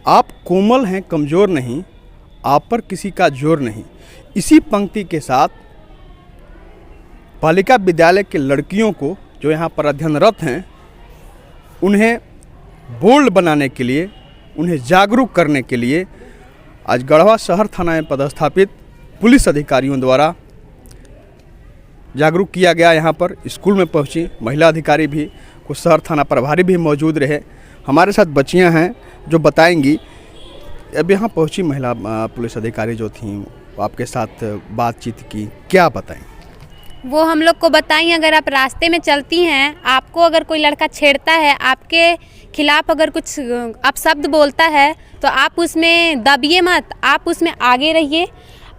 आप कोमल हैं, कमज़ोर नहीं, आप पर किसी का जोर नहीं। इसी पंक्ति के साथ बालिका विद्यालय के लड़कियों को जो यहाँ पर अध्ययनरत हैं, उन्हें बोल्ड बनाने के लिए, उन्हें जागरूक करने के लिए आज गढ़वा शहर थाना में पदस्थापित पुलिस अधिकारियों द्वारा जागरूक किया गया। यहाँ पर स्कूल में पहुँची महिला अधिकारी भी, कुछ शहर थाना प्रभारी भी मौजूद रहे। हमारे साथ बच्चियाँ हैं जो बताएंगी। अब यहाँ पहुँची महिला पुलिस अधिकारी जो थीं, आपके साथ बातचीत की, क्या बताएं? वो हम लोग को बताइए, अगर आप रास्ते में चलती हैं, आपको अगर कोई लड़का छेड़ता है, आपके खिलाफ अगर कुछ अपशब्द बोलता है, तो आप उसमें दबिए मत, आप उसमें आगे रहिए।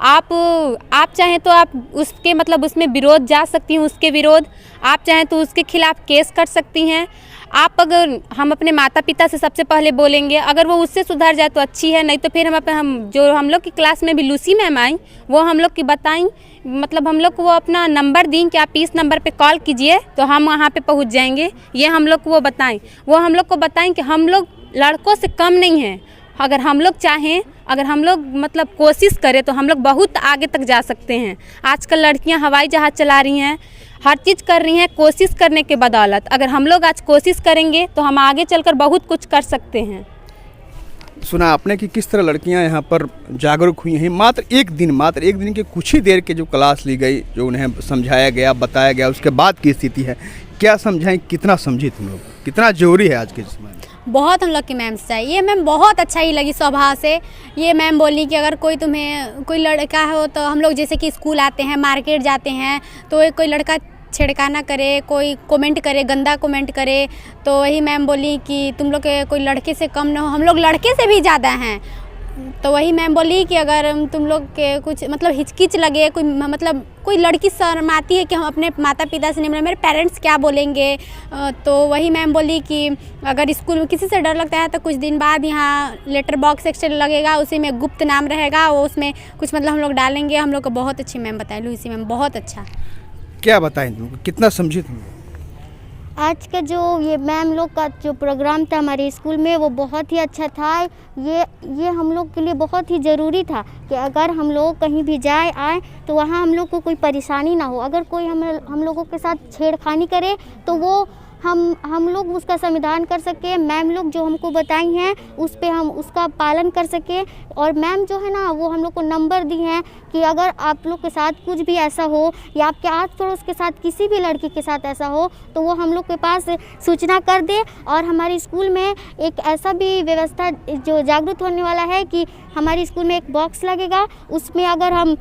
आप चाहें तो आप उसके मतलब उसमें विरोध जा सकती हैं, उसके विरोध। आप चाहें तो उसके खिलाफ केस कर सकती हैं। आप अगर हम अपने माता पिता से सबसे पहले बोलेंगे, अगर वो उससे सुधर जाए तो अच्छी है, नहीं तो फिर हम लोग की क्लास में भी लूसी मैम आई, वो हम लोग की बताई, मतलब हम लोग को वो अपना नंबर दी कि आप इस नंबर पे कॉल कीजिए तो हम वहाँ पे पहुँच जाएंगे। ये हम लोग को वो बताएं। वो हम लोग को बताएं कि हम लोग लड़कों से कम नहीं हैं। अगर हम लोग चाहें, अगर हम लोग मतलब कोशिश करें तो हम लोग बहुत आगे तक जा सकते हैं। आजकल लड़कियां हवाई जहाज़ चला रही हैं, हर चीज़ कर रही हैं कोशिश करने के बदौलत। अगर हम लोग आज कोशिश करेंगे तो हम आगे चलकर बहुत कुछ कर सकते हैं। सुना आपने कि किस तरह लड़कियां यहाँ पर जागरूक हुई हैं। मात्र एक दिन के कुछ ही देर के जो क्लास ली गई, जो उन्हें समझाया गया, बताया गया, उसके बाद की स्थिति है, क्या समझाएं, कितना समझी तुम लोग, कितना जरूरी है आज के समय में? बहुत हम लोग की मैम से ये मैम बहुत अच्छा ही लगी स्वभाव से। ये मैम बोली कि अगर कोई लड़का हो तो हम लोग जैसे कि स्कूल आते हैं, मार्केट जाते हैं, तो कोई लड़का छेड़खाना करे, कोई कमेंट करे, गंदा कमेंट करे, तो वही मैम बोली कि तुम लोग के कोई लड़के से कम ना हो, हम लोग लड़के से भी ज़्यादा हैं। तो वही मैम बोली कि अगर तुम लोग के कुछ मतलब हिचकिच लगे, कोई लड़की शर्माती है कि हम अपने माता पिता से नहीं बोले, मेरे पेरेंट्स क्या बोलेंगे, तो वही मैम बोली कि अगर स्कूल में किसी से डर लगता है तो कुछ दिन बाद यहाँ लेटर बॉक्स सेक्शन लगेगा, उसी में गुप्त नाम रहेगा, वो उसमें कुछ मतलब हम लोग डालेंगे। हम लोग को बहुत अच्छी मैम बताई, लूसी मैम बहुत अच्छा। क्या बताएं तुमको, कितना समझी तुम? आज का जो ये मैम लोग का जो प्रोग्राम था हमारे स्कूल में, वो बहुत ही अच्छा था। ये हम लोग के लिए बहुत ही ज़रूरी था कि अगर हम लोग कहीं भी आए तो वहाँ हम लोग को कोई परेशानी ना हो। अगर कोई हम लोगों के साथ छेड़खानी करे तो वो हम लोग उसका समाधान कर सके। मैम लोग जो हमको बताई हैं उस पे हम उसका पालन कर सके। और मैम जो है ना, वो हम लोग को नंबर दी हैं कि अगर आप लोग के साथ कुछ भी ऐसा हो या आपके आस पड़ोस के साथ किसी भी लड़की के साथ ऐसा हो तो वो हम लोग के पास सूचना कर दे। और हमारे स्कूल में एक ऐसा भी व्यवस्था जो जागरूक होने वाला है कि हमारे स्कूल में एक बॉक्स लगेगा, उसमें अगर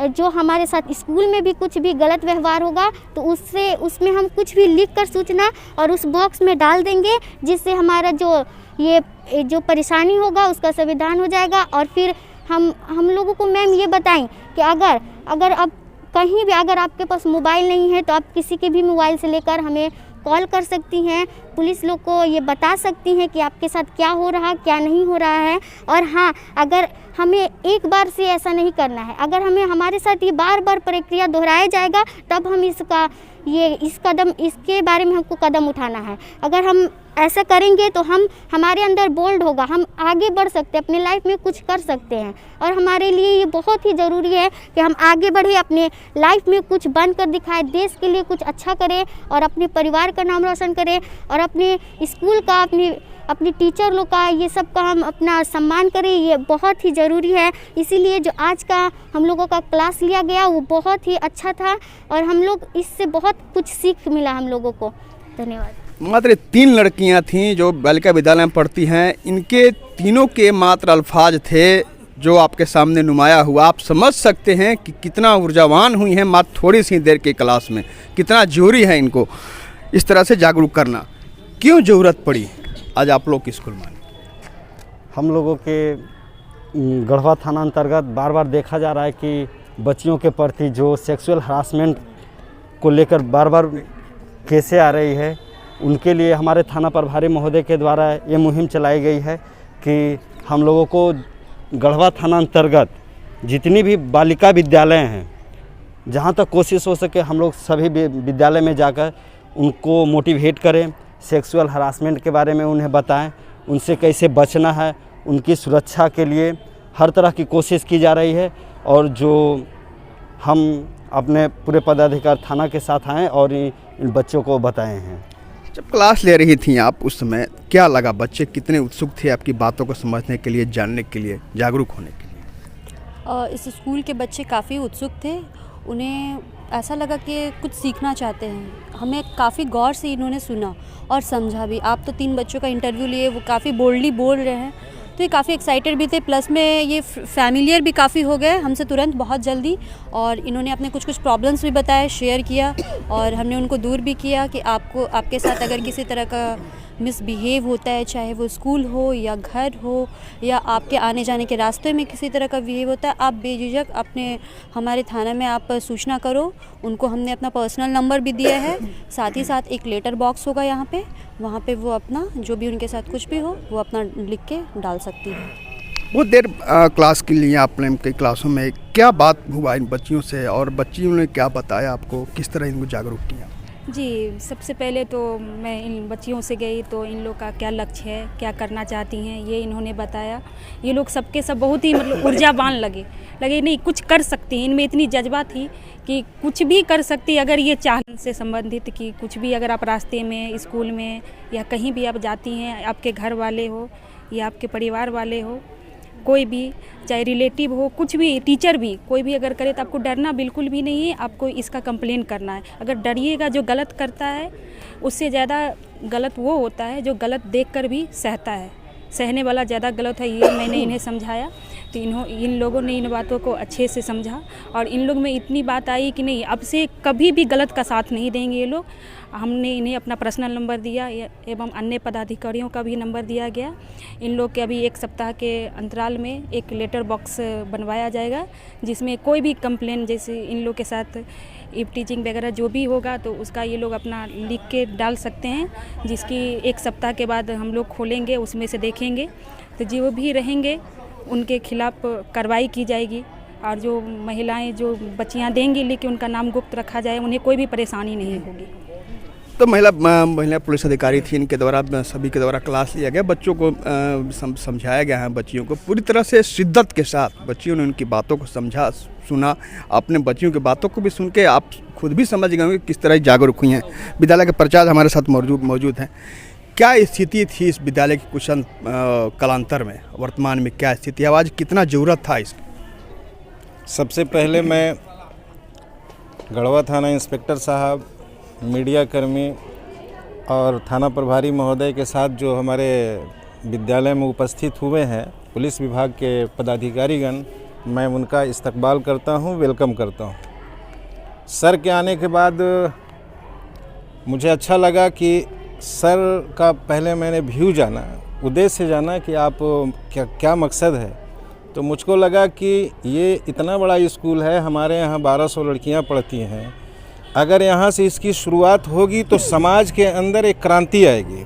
जो हमारे साथ स्कूल में भी कुछ भी गलत व्यवहार होगा तो उसमें हम कुछ भी लिख कर सूचना और उस बॉक्स में डाल देंगे, जिससे हमारा जो परेशानी होगा उसका समाधान हो जाएगा। और फिर हम लोगों को मैम ये बताएं कि अगर अब कहीं भी अगर आपके पास मोबाइल नहीं है तो आप किसी के भी मोबाइल से लेकर हमें कॉल कर सकती हैं। पुलिस लोग को ये बता सकती हैं कि आपके साथ क्या हो रहा, क्या नहीं हो रहा है। और हाँ, अगर हमें एक बार से ऐसा नहीं करना है, अगर हमारे साथ ये बार बार प्रक्रिया दोहराया जाएगा तब हम इसके बारे में हमको कदम उठाना है। अगर हम ऐसा करेंगे तो हमारे अंदर बोल्ड होगा, हम आगे बढ़ सकते हैं, अपने लाइफ में कुछ कर सकते हैं। और हमारे लिए ये बहुत ही ज़रूरी है कि हम आगे बढ़े, अपने लाइफ में कुछ बन कर दिखाएं, देश के लिए कुछ अच्छा करें और अपने परिवार का नाम रोशन करें और अपने स्कूल का, अपने टीचर लोग का, ये सब का हम अपना सम्मान करें। ये बहुत ही ज़रूरी है। इसीलिए जो आज का हम लोगों का क्लास लिया गया वो बहुत ही अच्छा था और हम लोग इससे बहुत कुछ सीख मिला हम लोगों को। धन्यवाद। मात्र 3 लड़कियां थीं जो बालिका विद्यालय में पढ़ती हैं। इनके तीनों के मात्र अल्फाज थे जो आपके सामने नुमाया हुआ। आप समझ सकते हैं कि कितना ऊर्जावान हुई हैं मात्र थोड़ी सी देर के क्लास में। कितना जरूरी है इनको इस तरह से जागरूक करना। क्यों ज़रूरत पड़ी आज आप लोग के स्कूल में? हम लोगों के गढ़वा थाना अंतर्गत बार बार देखा जा रहा है कि बच्चियों के प्रति जो सेक्सुअल हरासमेंट को लेकर बार बार केसें आ रही है, उनके लिए हमारे थाना प्रभारी महोदय के द्वारा ये मुहिम चलाई गई है कि हम लोगों को गढ़वा थाना अंतर्गत जितनी भी बालिका विद्यालय हैं, जहाँ तक कोशिश हो सके हम लोग सभी विद्यालय में जाकर उनको मोटिवेट करें, सेक्सुअल हरासमेंट के बारे में उन्हें बताएं, उनसे कैसे बचना है, उनकी सुरक्षा के लिए हर तरह की कोशिश की जा रही है और जो हम अपने पूरे पदाधिकारी थाना के साथ आए और इन बच्चों को बताए हैं। जब क्लास ले रही थी आप उस समय क्या लगा, बच्चे कितने उत्सुक थे आपकी बातों को समझने के लिए, जानने के लिए, जागरूक होने के लिए? इस स्कूल के बच्चे काफ़ी उत्सुक थे। उन्हें ऐसा लगा कि कुछ सीखना चाहते हैं। हमें काफ़ी गौर से इन्होंने सुना और समझा भी। आप तो 3 बच्चों का इंटरव्यू लिए, वो काफ़ी बोल्डली बोल रहे हैं, तो ये काफ़ी एक्साइटेड भी थे। प्लस में ये फैमिलियर भी काफ़ी हो गए हमसे तुरंत बहुत जल्दी। और इन्होंने अपने कुछ प्रॉब्लम्स भी बताए, शेयर किया और हमने उनको दूर भी किया कि आपके साथ अगर किसी तरह का मिसबिहेव होता है, चाहे वो स्कूल हो या घर हो या आपके आने जाने के रास्ते में किसी तरह का बिहेव होता है, आप बेझिझक हमारे थाना में आप सूचना करो। उनको हमने अपना पर्सनल नंबर भी दिया है, साथ ही साथ एक लेटर बॉक्स होगा यहाँ पे, वहाँ पे वो अपना जो भी उनके साथ कुछ भी हो वो अपना लिख के डाल सकती है। बहुत देर क्लास के लिए आपने कई क्लासों में क्या बात हुआ इन बच्चियों से और बच्चियों ने क्या बताया आपको, किस तरह इनको जागरूक किया? जी, सबसे पहले तो मैं इन बच्चियों से गई तो इन लोग का क्या लक्ष्य है, क्या करना चाहती हैं, ये इन्होंने बताया। ये लोग सबके सब बहुत ही मतलब ऊर्जावान लगे नहीं कुछ कर सकती हैं। इनमें इतनी जज्बा थी कि कुछ भी कर सकती अगर ये चाहने से संबंधित कि कुछ भी अगर आप रास्ते में, स्कूल में या कहीं भी आप जाती हैं, आपके घर वाले हो या आपके परिवार वाले हो, कोई भी चाहे रिलेटिव हो, कुछ भी, टीचर भी, कोई भी अगर करे तो आपको डरना बिल्कुल भी नहीं है। आपको इसका कंप्लेन करना है। अगर डरिएगा, जो गलत करता है उससे ज़्यादा गलत वो होता है जो गलत देखकर भी सहता है। सहने वाला ज़्यादा गलत है, ये मैंने इन्हें समझाया। तो इन लोगों ने इन बातों को अच्छे से समझा और इन लोग में इतनी बात आई कि नहीं, अब से कभी भी गलत का साथ नहीं देंगे ये लोग। हमने इन्हें अपना पर्सनल नंबर दिया एवं अन्य पदाधिकारियों का भी नंबर दिया गया। इन लोग के अभी 1 सप्ताह के अंतराल में एक लेटर बॉक्स बनवाया जाएगा जिसमें कोई भी कंप्लेन, जैसे इन लोग के साथ टीचिंग वगैरह जो भी होगा तो उसका ये लोग अपना लिख के डाल सकते हैं, जिसकी 1 सप्ताह के बाद हम लोग खोलेंगे, उसमें से देखेंगे तो जो भी रहेंगे उनके खिलाफ़ कार्रवाई की जाएगी। और जो महिलाएं, जो बच्चियां देंगी लेकिन उनका नाम गुप्त रखा जाए, उन्हें कोई भी परेशानी नहीं होगी। तो महिला पुलिस अधिकारी थी, इनके द्वारा सभी के द्वारा क्लास लिया गया, बच्चों को समझाया गया है। बच्चियों को पूरी तरह से शिद्दत के साथ बच्चियों ने उनकी बातों को समझा, सुना। अपने बच्चियों की बातों को भी सुन के आप खुद भी समझ गए कि किस तरह जागरूक हुई हैं। विद्यालय के प्राचार्य हमारे साथ मौजूद हैं। क्या स्थिति थी इस विद्यालय की कुछ कालांतर में, वर्तमान में क्या स्थिति है, आज कितना ज़रूरत था इसकी? सबसे पहले मैं गढ़वा थाना इंस्पेक्टर साहब, मीडिया कर्मी और थाना प्रभारी महोदय के साथ जो हमारे विद्यालय में उपस्थित हुए हैं पुलिस विभाग के पदाधिकारीगण, मैं उनका इस्तकबाल करता हूं, वेलकम करता हूं। सर के आने के बाद मुझे अच्छा लगा कि सर का पहले मैंने व्यू जाना, उद्देश्य जाना कि आप क्या मकसद है। तो मुझको लगा कि ये इतना बड़ा स्कूल है, हमारे यहाँ 1200 लड़कियाँ पढ़ती हैं। अगर यहाँ से इसकी शुरुआत होगी तो समाज के अंदर एक क्रांति आएगी,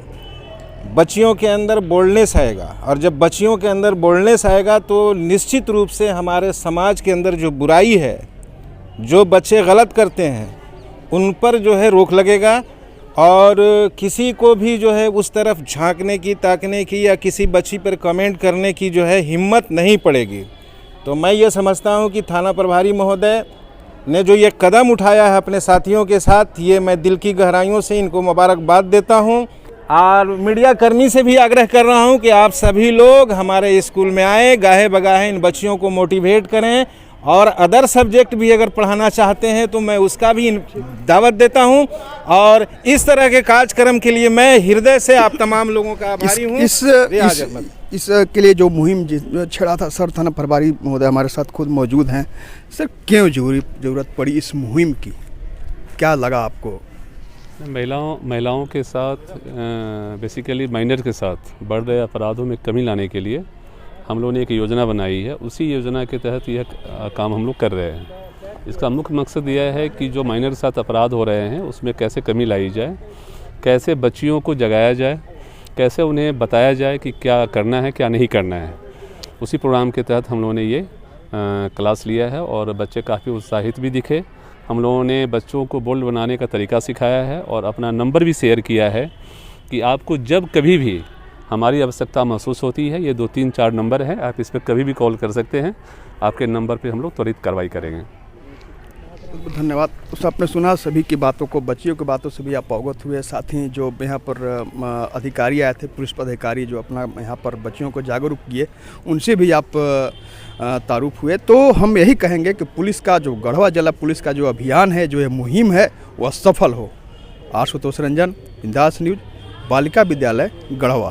बच्चियों के अंदर बोल्डनेस आएगा। और जब बच्चियों के अंदर बोल्डनेस आएगा तो निश्चित रूप से हमारे समाज के अंदर जो बुराई है, जो बच्चे गलत करते हैं, उन पर जो है रोक लगेगा और किसी को भी जो है उस तरफ झांकने की, ताकने की या किसी बच्ची पर कमेंट करने की जो है हिम्मत नहीं पड़ेगी। तो मैं ये समझता हूँ कि थाना प्रभारी महोदय ने जो ये कदम उठाया है अपने साथियों के साथ, ये मैं दिल की गहराइयों से इनको मुबारकबाद देता हूँ। और मीडिया कर्मी से भी आग्रह कर रहा हूँ कि आप सभी लोग हमारे स्कूल में आए, गाहे बगाहे इन बच्चियों को मोटिवेट करें और अदर सब्जेक्ट भी अगर पढ़ाना चाहते हैं तो मैं उसका भी दावत देता हूं। और इस तरह के कार्यक्रम के लिए मैं हृदय से आप तमाम लोगों का आभारी हूं। इसके लिए जो मुहिम छेड़ा था, सर थाना प्रभारी महोदय हमारे साथ खुद मौजूद हैं। सर, क्यों ज़रूरत पड़ी इस मुहिम की, क्या लगा आपको? महिलाओं के साथ, बेसिकली माइनर के साथ बढ़ रहे अपराधों में कमी लाने के लिए हम लोगों ने एक योजना बनाई है। उसी योजना के तहत यह काम हम लोग कर रहे हैं। इसका मुख्य मकसद यह है कि जो माइनर के साथ अपराध हो रहे हैं उसमें कैसे कमी लाई जाए, कैसे बच्चियों को जगाया जाए, कैसे उन्हें बताया जाए कि क्या करना है, क्या नहीं करना है। उसी प्रोग्राम के तहत हम लोगों ने ये क्लास लिया है और बच्चे काफ़ी उत्साहित भी दिखे। हम लोगों ने बच्चों को बोल्ड बनाने का तरीका सिखाया है और अपना नंबर भी शेयर किया है कि आपको जब कभी भी हमारी आवश्यकता महसूस होती है। ये 2 3 4 नंबर हैं, आप इस पर कभी भी कॉल कर सकते हैं। आपके नंबर पे हम लोग त्वरित कार्रवाई करेंगे। धन्यवाद। तो आपने सुना सभी की बातों को, बच्चियों की बातों से भी आप अवगत हुए। साथ ही जो यहाँ पर अधिकारी आए थे, पुलिस पदाधिकारी जो अपना यहाँ पर बच्चियों को जागरूक किए, उनसे भी आप तारुफ हुए। तो हम यही कहेंगे कि पुलिस का जो गढ़वा जिला पुलिस का जो अभियान है, जो ये मुहिम है, वह सफल हो। आशुतोष रंजन, बिंदास न्यूज़, बालिका विद्यालय गढ़वा।